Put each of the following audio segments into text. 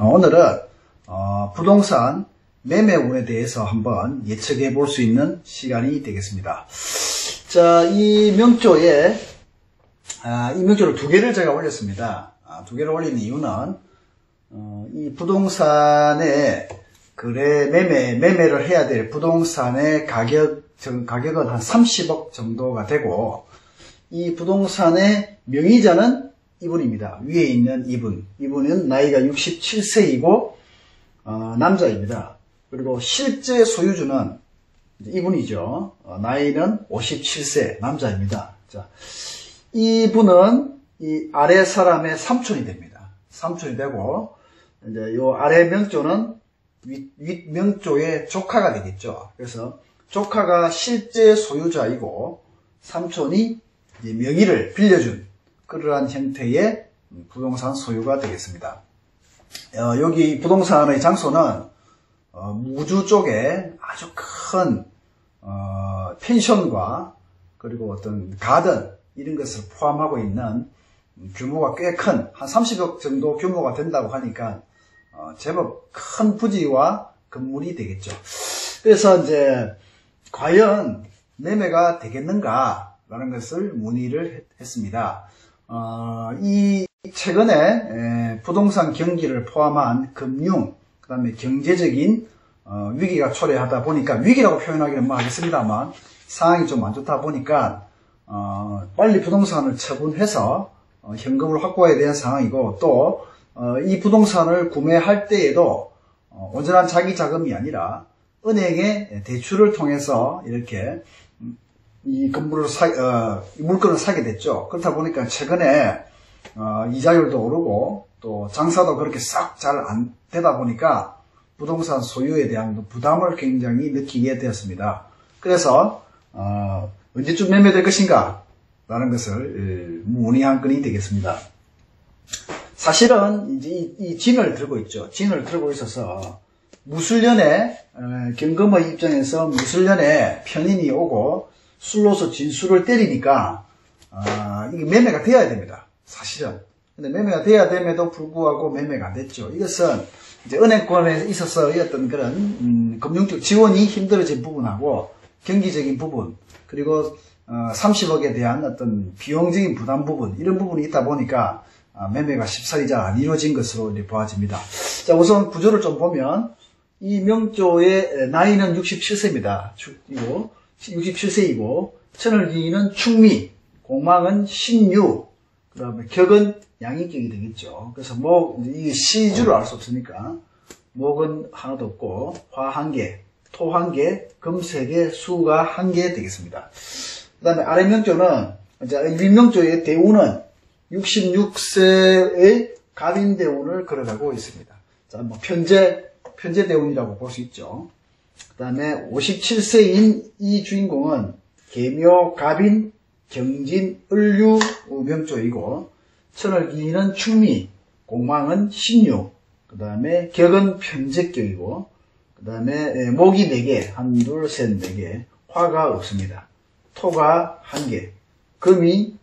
오늘은 부동산 매매운에 대해서 한번 예측해 볼 수 있는 시간이 되겠습니다. 자, 이 명조를 두 개를 제가 올렸습니다. 두 개를 올린 이유는 이 부동산의 거래 매매를 해야 될 부동산의 가격은 한 30억 정도가 되고, 이 부동산의 명의자는 이분입니다. 위에 있는 이분은 나이가 67세이고 남자입니다. 그리고 실제 소유주는 이분이죠. 나이는 57세 남자입니다. 자, 이분은 이 아래 사람의 삼촌이 됩니다. 삼촌이 되고, 이제 요 아래 명조는 윗 명조의 조카가 되겠죠. 그래서 조카가 실제 소유자이고 삼촌이 이제 명의를 빌려준 그러한 형태의 부동산 소유가 되겠습니다. 여기 부동산의 장소는 무주 쪽에 아주 큰 펜션과 그리고 어떤 가든 이런 것을 포함하고 있는 규모가 꽤 큰 한 30억 정도 규모가 된다고 하니까 제법 큰 부지와 건물이 되겠죠. 그래서 이제 과연 매매가 되겠는가 라는 것을 문의를 했습니다. 이 최근에 부동산 경기를 포함한 금융, 그 다음에 경제적인 위기가 초래하다 보니까, 위기라고 표현하기는 뭐 하겠습니다만 상황이 좀 안 좋다 보니까 빨리 부동산을 처분해서 현금을 확보해야 되는 상황이고, 또 이 부동산을 구매할 때에도 온전한 자기 자금이 아니라 은행의 대출을 통해서 이렇게 이 물건을 사게 됐죠. 그렇다 보니까 최근에 이자율도 오르고 또 장사도 그렇게 싹 잘 안 되다 보니까 부동산 소유에 대한 부담을 굉장히 느끼게 되었습니다. 그래서 언제쯤 매매될 것인가 라는 것을 문의한 건이 되겠습니다. 사실은 이제 이 진을 들고 있죠. 진을 들고 있어서 무술년에 경금의 입장에서 무술년에 편인이 오고 술로서 진술을 때리니까 이게 매매가 되어야 됩니다. 사실은. 근데 매매가 되어야 됨에도 불구하고 매매가 안 됐죠. 이것은 이제 은행권에 있어서 어떤 그런 금융적 지원이 힘들어진 부분하고 경기적인 부분, 그리고 30억에 대한 어떤 비용적인 부담 부분, 이런 부분이 있다 보니까 매매가 쉽사리 잘 안 이루어진 것으로 보아집니다. 자, 우선 구조를 좀 보면 이 명조의 나이는 67세입니다. 67세이고 천을기는 충미, 공망은 신유, 그 다음에 격은 양인격이 되겠죠. 그래서 이게 시주를 알 수 없으니까 목은 하나도 없고 화 1개, 토 1개, 금 3개, 수가 1개 되겠습니다. 그 다음에 아래 명조는 윗명조의 대운은 66세의 갑인 대운을 걸어가고 있습니다. 자, 편제 대운이라고 볼 수 있죠. 그 다음에 57세인 이 주인공은 계묘, 갑인, 경진, 을류 명조이고, 천을기는 충미, 공망은 신유, 그 다음에 격은 편제격이고, 그 다음에 목이 4개, 1, 2, 3, 4개, 화가 없습니다. 토가 1개, 금이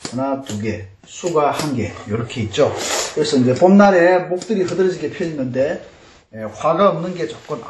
하나, 2개, 수가 1개, 이렇게 있죠. 그래서 이제 봄날에 목들이 흐드러지게 펴있는데, 화가 없는 게 조금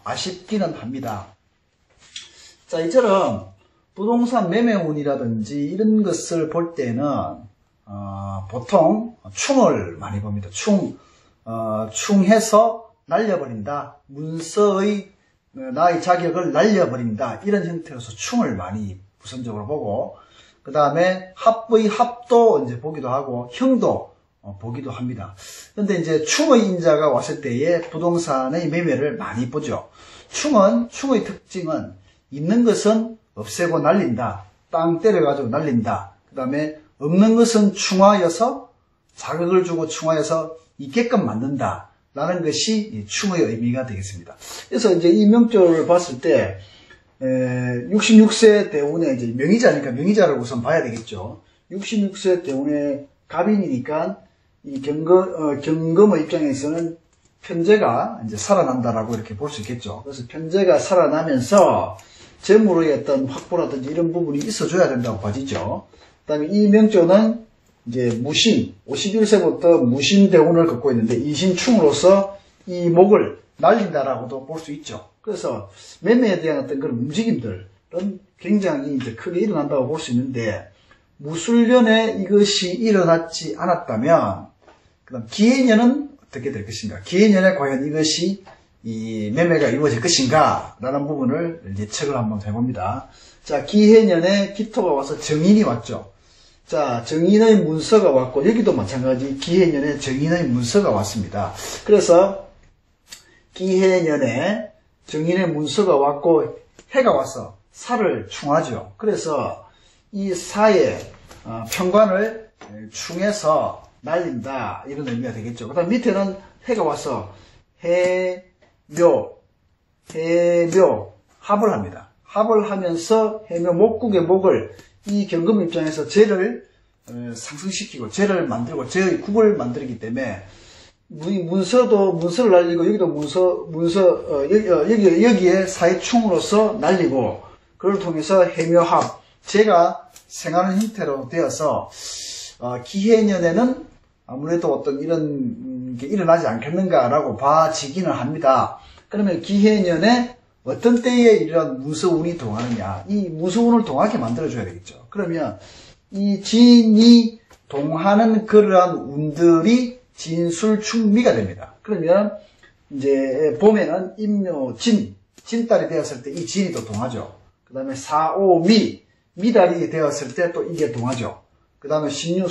아쉽기는 합니다. 자, 이처럼 부동산 매매운이라든지 이런 것을 볼 때는 보통 충을 많이 봅니다. 충해서 날려버린다. 문서의 나의 자격을 날려버린다. 이런 형태로서 충을 많이 우선적으로 보고, 그 다음에 합의 합도 이제 보기도 하고 형도 보기도 합니다. 그런데 이제 충의 인자가 왔을 때에 부동산의 매매를 많이 보죠. 충의 특징은 있는 것은 없애고 날린다. 땅 때려가지고 날린다. 그 다음에 없는 것은 충하여서 자극을 주고 충하여서 있게끔 만든다. 라는 것이 충의 의미가 되겠습니다. 그래서 이제 이 명조를 봤을 때 66세 대운의 이제 명의자니까 명의자를 우선 봐야 되겠죠. 66세 대운의 갑인이니까 이 경금의 입장에서는 편제가 이제 살아난다라고 이렇게 볼 수 있겠죠. 그래서 편제가 살아나면서 재물의 어떤 확보라든지 이런 부분이 있어줘야 된다고 봐지죠. 그 다음에 이 명조는 이제 무신, 51세부터 무신대운을 걷고 있는데 인신충으로서 이 목을 날린다라고도 볼 수 있죠. 그래서 매매에 대한 어떤 그런 움직임들은 굉장히 이제 크게 일어난다고 볼 수 있는데, 무술년에 이것이 일어나지 않았다면, 그 다음 기해년은 어떻게 될 것인가? 기해년에 과연 이것이 이 매매가 이루어질 것인가? 라는 부분을 예측을 한번 해봅니다. 자, 기해년에 기토가 와서 정인이 왔죠. 자, 정인의 문서가 왔고, 여기도 마찬가지 기해년에 정인의 문서가 왔습니다. 그래서 기해년에 정인의 문서가 왔고, 해가 와서 사를 충하죠. 그래서 이 사의 편관을 충해서 날린다, 이런 의미가 되겠죠. 그 다음 밑에는 해가 와서 해묘, 합을 합니다. 합을 하면서 해묘 목국의 목을 이 경금 입장에서 재를 상승시키고 재를 만들고 재의 국을 만들기 때문에 문서를 날리고 여기도 여기에 사회충으로서 날리고, 그걸 통해서 해묘합, 재가 생하는 형태로 되어서 기해년에는 아무래도 어떤 이런 게 일어나지 않겠는가라고 봐지기는 합니다. 그러면 기해년에 어떤 때에 이런 문서운이 동하느냐, 이 문서운을 동하게 만들어줘야 되겠죠. 그러면 이 진이 동하는 그러한 운들이 진술충미가 됩니다. 그러면 이제 봄에는 임묘 진달이 되었을 때 이 진이 또 동하죠. 그 다음에 사오미, 미달이 되었을 때 또 이게 동하죠. 그 다음에 신유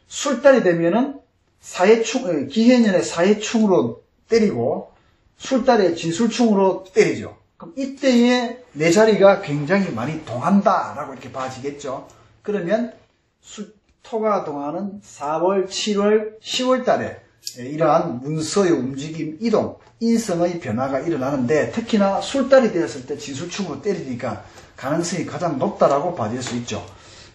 술달이 되면은 기해년에 사해충으로 때리고 술달에 진술충으로 때리죠. 그럼 이때에 내 자리가 굉장히 많이 동한다라고 이렇게 봐지겠죠. 그러면 토가 동하는 4월, 7월, 10월 달에 이러한 문서의 움직임, 이동, 인성의 변화가 일어나는데, 특히나 술달이 되었을 때 진술충으로 때리니까 가능성이 가장 높다라고 봐질 수 있죠.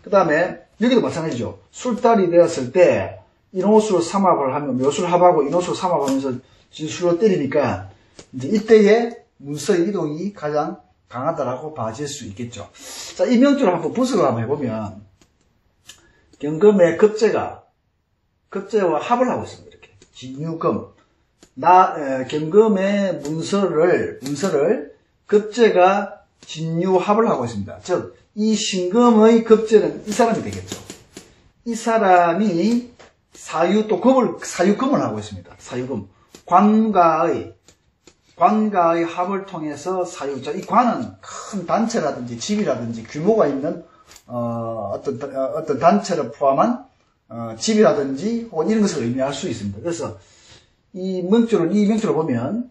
그 다음에 여기도 마찬가지죠. 술달이 되었을 때 인호술 삼합을 하면 묘술합하고 인호술 삼합하면서 진술로 때리니까 이제 이때에 문서의 이동이 가장 강하다라고 봐질 수 있겠죠. 자, 이 명주를 한번 분석을 한번 해보면, 경금의 급제와 합을 하고 있습니다. 이렇게 진유금, 경금의 문서를 급제가 진유합을 하고 있습니다. 즉, 이 신금의 급제는 이 사람이 되겠죠. 이 사람이 사유금을 하고 있습니다. 사유금. 관가의 합을 통해서 이 관은 큰 단체라든지 집이라든지 규모가 있는 어떤 단체를 포함한 집이라든지 혹은 이런 것을 의미할 수 있습니다. 그래서 이 명주를 보면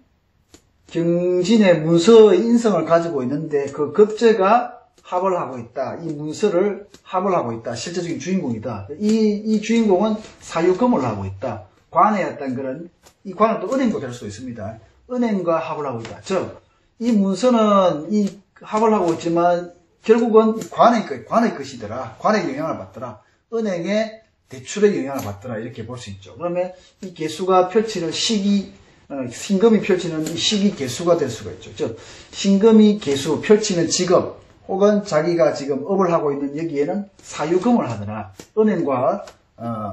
경진의 문서의 인성을 가지고 있는데, 그 급제가 합을 하고 있다. 이 문서를 합을 하고 있다. 실제적인 주인공이다. 이 주인공은 사유금을 하고 있다. 관의 어떤 그런, 이 관은 또 은행도 될 수 있습니다. 은행과 합을 하고 있다. 즉, 이 문서는 이 합을 하고 있지만 결국은 관의 것이더라. 관의 영향을 받더라. 은행의 대출의 영향을 받더라. 이렇게 볼 수 있죠. 그러면 이 개수가 펼치는 신금이 펼치는 이 시기 개수가 될 수가 있죠. 즉, 신금이 개수 펼치는 직업, 혹은 자기가 지금 업을 하고 있는 여기에는 사유금을 하더라. 은행과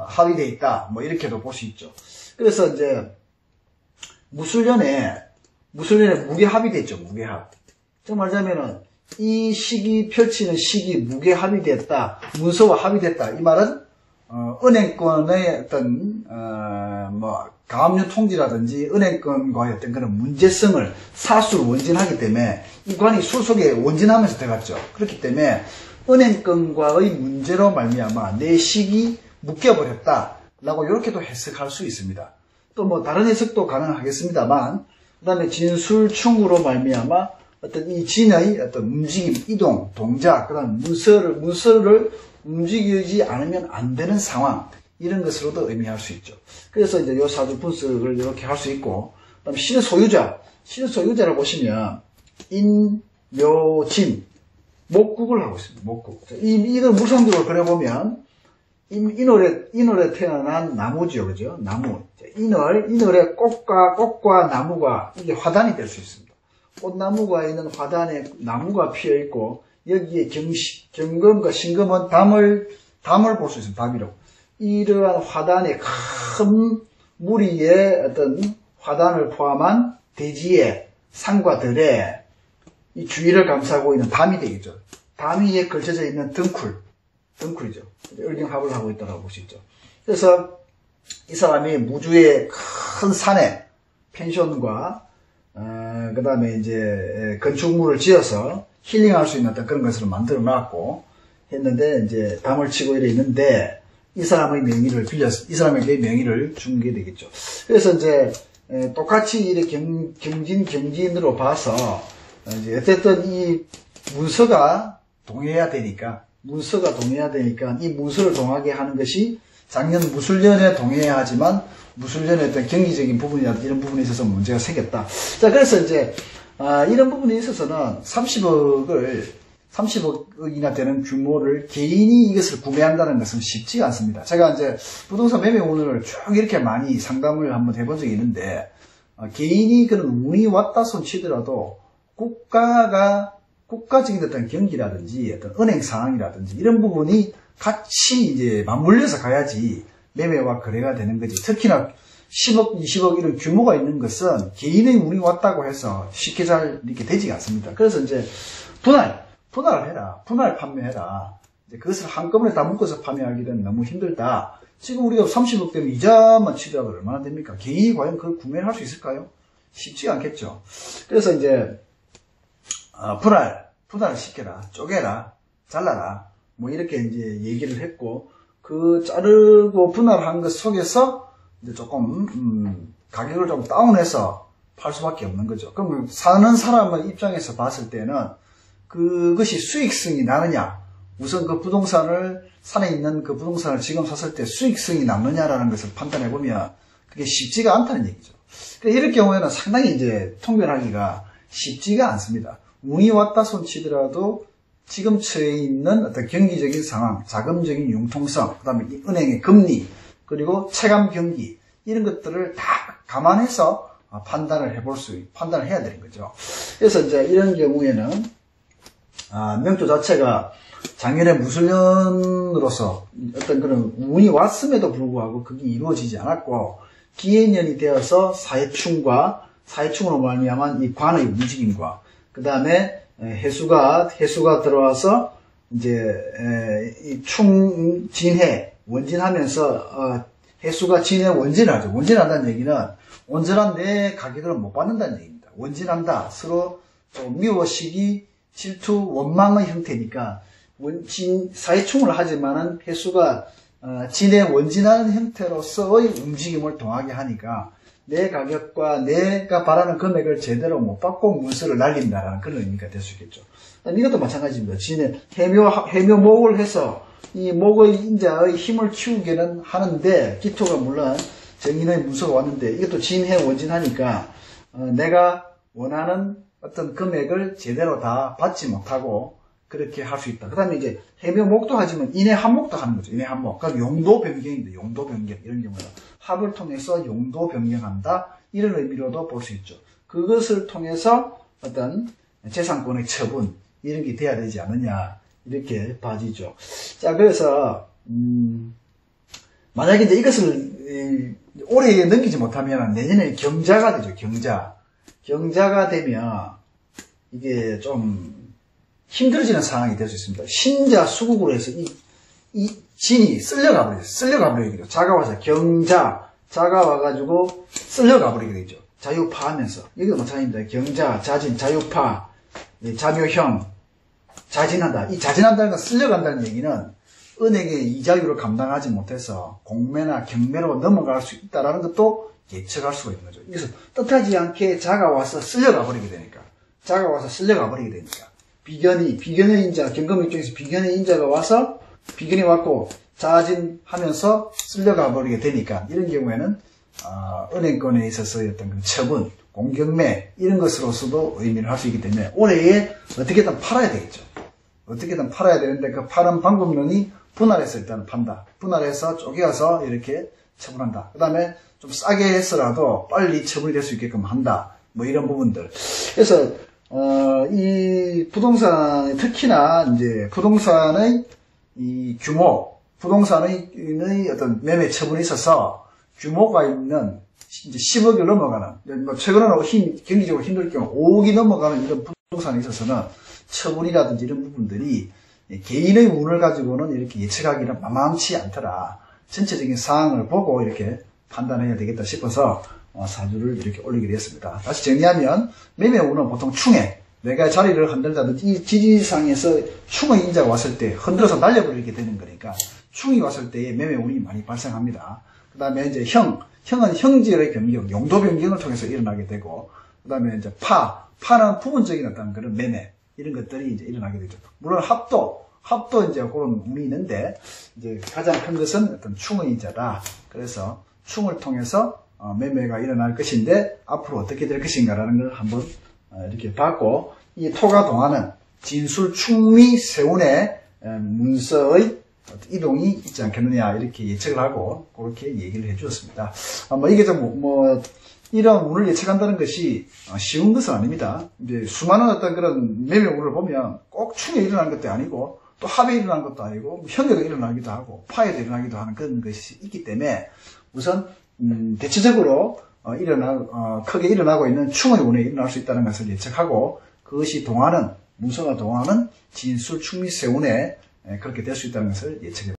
합의되어 있다. 뭐 이렇게도 볼 수 있죠. 그래서 이제 무술년에 무게합이 됐죠. 무게합. 즉 말하자면은 이 시기 펼치는 시기 무게합이 됐다. 문서와 합의됐다. 이 말은 은행권의 어떤 가압류 통지라든지 은행권과의 어떤 그런 문제성을 사수를 원진하기 때문에 이 관이 술 속에 원진하면서 들어갔죠. 그렇기 때문에 은행권과의 문제로 말미암아 내 식이 묶여버렸다라고 이렇게도 해석할 수 있습니다. 또 뭐 다른 해석도 가능하겠습니다만, 그 다음에 진술충으로 말미암아 어떤 이 진의 어떤 움직임, 이동, 동작, 그 다음 문서를 움직이지 않으면 안 되는 상황, 이런 것으로도 의미할 수 있죠. 그래서 이제 요 사주 분석을 이렇게 할 수 있고, 그다음 신의 소유자를 보시면 인, 묘, 진, 목국을 하고 있습니다. 목국. 이걸 물상적으로 그려보면 인월에 태어난 나무죠, 그죠? 나무. 인월의 꽃과 나무가 이게 화단이 될 수 있습니다. 꽃나무가 있는 화단에 나무가 피어 있고, 여기에 경금과 신금은 담을 볼 수 있습니다. 담이라고. 이러한 화단의 큰 무리의 어떤 화단을 포함한 대지의 산과 들의 이 주위를 감싸고 있는 담이 되겠죠. 담 위에 걸쳐져 있는 덩쿨이죠. 을경합을 하고 있다고 볼 수 있죠. 그래서 이 사람이 무주의 큰 산에 펜션과 그 다음에 이제 건축물을 지어서 힐링할 수 있는 어떤 그런 것을 만들어 놨고 했는데 이제 담을 치고 이래 있는데 이 사람의 명의를 빌려서 이 사람에게 명의를 준 게 되겠죠. 그래서 이제 똑같이 이렇게 경진으로 봐서 이제 어쨌든 이 문서가 동의해야 되니까 이 문서를 동하게 하는 것이 작년 무술년에 동의해야 하지만 무술년에 어떤 경기적인 부분이라든지 이런 부분에 있어서 문제가 생겼다. 자, 그래서 이제 이런 부분에 있어서는 30억이나 되는 규모를 개인이 이것을 구매한다는 것은 쉽지가 않습니다. 제가 이제 부동산 매매 오늘을 쭉 이렇게 많이 상담을 한번 해본 적이 있는데, 개인이 그런 운이 왔다 손 치더라도 국가적인 어떤 경기라든지 어떤 은행 상황이라든지 이런 부분이 같이 이제 맞물려서 가야지 매매와 거래가 되는 거지. 특히나 10억, 20억 이런 규모가 있는 것은 개인의 운이 왔다고 해서 쉽게 잘 이렇게 되지가 않습니다. 그래서 이제 분할을 해라. 분할 판매해라. 이제 그것을 한꺼번에 다 묶어서 판매하기는 너무 힘들다. 지금 우리가 30억 되면 이자만 치더라도 얼마나 됩니까? 개인이 과연 그걸 구매를 할 수 있을까요? 쉽지가 않겠죠. 그래서 이제 분할을 시켜라. 쪼개라. 잘라라. 뭐 이렇게 이제 얘기를 했고, 그 자르고 분할한 것 속에서 이제 조금 가격을 좀 다운해서 팔 수밖에 없는 거죠. 그럼 사는 사람의 입장에서 봤을 때는 그것이 수익성이 나느냐, 우선 그 부동산을 산에 있는 그 부동산을 지금 샀을 때 수익성이 남느냐라는 것을 판단해 보면 그게 쉽지가 않다는 얘기죠. 이럴 경우에는 상당히 이제 통변하기가 쉽지가 않습니다. 운이 왔다 손 치더라도 지금 처해 있는 어떤 경기적인 상황, 자금적인 융통성, 그 다음에 은행의 금리, 그리고 체감 경기, 이런 것들을 다 감안해서 판단을 해야 되는 거죠. 그래서 이제 이런 경우에는, 명조 자체가 작년에 무술년으로서 어떤 그런 운이 왔음에도 불구하고 그게 이루어지지 않았고, 기해년이 되어서 사해충으로 말미암은 이 관의 움직임과, 그 다음에 해수가 들어와서 이제 이 진해 원진하면서 해수가 진해 원진을 하죠. 원진한다는 얘기는 온전한 내 가격을 못 받는다는 얘기입니다. 원진한다. 서로 미워, 시기, 질투, 원망의 형태니까 사해충을 하지만은 해수가 진해 원진하는 형태로서의 움직임을 동하게 하니까 내 가격과 내가 바라는 금액을 제대로 못 받고 문서를 날린다라는 그런 의미가 될 수 있겠죠. 이것도 마찬가지입니다. 진해 해묘목을 해서 이 목의 인자의 힘을 키우기는 하는데 기토가 물론 정인의 문서가 왔는데 이것도 진해 원진하니까 내가 원하는 어떤 금액을 제대로 다 받지 못하고 그렇게 할 수 있다. 그 다음에 이제 해묘목도 하지만 인해 한목도 하는 거죠. 인해 한목. 그러니까 용도 변경인데 용도 변경 이런 경우는 합을 통해서 용도 변경한다 이런 의미로도 볼 수 있죠. 그것을 통해서 어떤 재산권의 처분 이런 게 돼야 되지 않느냐 이렇게 봐지죠. 자, 그래서 만약에 이제 이것을 올해 넘기지 못하면 내년에 경자가 되죠. 경자가 되면 이게 좀 힘들어지는 상황이 될 수 있습니다. 신자 수국으로 해서 이 진이 쓸려가 버리게 되죠. 자가 와서 자가 와가지고 쓸려가 버리게 되죠. 자유파하면서. 여기도 마찬가지입니다. 경자, 자진, 자유파, 자묘형, 자진한다. 이 자진한다는 건 쓸려간다는 얘기는 은행의 이자율을 감당하지 못해서 공매나 경매로 넘어갈 수 있다는 것도 예측할 수가 있는 거죠. 그래서 뜻하지 않게 자가 와서 쓸려가 버리게 되니까. 비견의 인자, 경금 입장에서 비견의 인자가 와서 비견이 왔고 자진하면서 쓸려가 버리게 되니까 이런 경우에는 은행권에 있어서의 어떤 그 처분, 공경매 이런 것으로서도 의미를 할 수 있기 때문에 올해에 어떻게든 팔아야 되겠죠. 어떻게든 팔아야 되는데 그 파는 방법론이 분할해서 일단 판다. 분할해서 쪼개서 이렇게 처분한다. 그 다음에 좀 싸게 해서라도 빨리 처분이 될 수 있게끔 한다. 뭐 이런 부분들. 그래서 이 부동산 특히나 이제 부동산의 이 규모, 부동산의 어떤 매매 처분에 있어서 규모가 있는 이제 10억을 넘어가는, 뭐 최근에는 경기적으로 힘들 경우 5억이 넘어가는 이런 부동산에 있어서는 처분이라든지 이런 부분들이 개인의 운을 가지고는 이렇게 예측하기는 만만치 않더라. 전체적인 상황을 보고 이렇게 판단해야 되겠다 싶어서 사주를 이렇게 올리게 되었습니다. 다시 정리하면 매매 운은 보통 충해, 내가 자리를 흔들다든지 이 지지상에서 충의 인자가 왔을 때 흔들어서 날려버리게 되는 거니까 충이 왔을 때에 매매 운이 많이 발생합니다. 그 다음에 이제 형은 형질의 변경, 용도 변경을 통해서 일어나게 되고, 그 다음에 이제 파는 부분적인 어떤 그런 매매, 이런 것들이 이제 일어나게 되죠. 물론 합도 이제 그런 운이 있는데, 이제 가장 큰 것은 어떤 충의 인자다. 그래서 충을 통해서 매매가 일어날 것인데, 앞으로 어떻게 될 것인가라는 걸 한번 이렇게 봤고, 이 토가 동하는 진술 충미 세운의 문서의 이동이 있지 않겠느냐, 이렇게 예측을 하고, 그렇게 얘기를 해 주었습니다. 이게 이런 운을 예측한다는 것이 쉬운 것은 아닙니다. 이제 수많은 어떤 그런 매매 운을 보면 꼭 충에 일어나는 것도 아니고, 또 합에 일어나는 것도 아니고, 형에도 일어나기도 하고, 파에도 일어나기도 하는 그런 것이 있기 때문에, 우선, 대체적으로, 크게 일어나고 있는 충의 운에 일어날 수 있다는 것을 예측하고, 그것이 문서가 동하는 진술 충미 세운에 그렇게 될 수 있다는 것을 예측해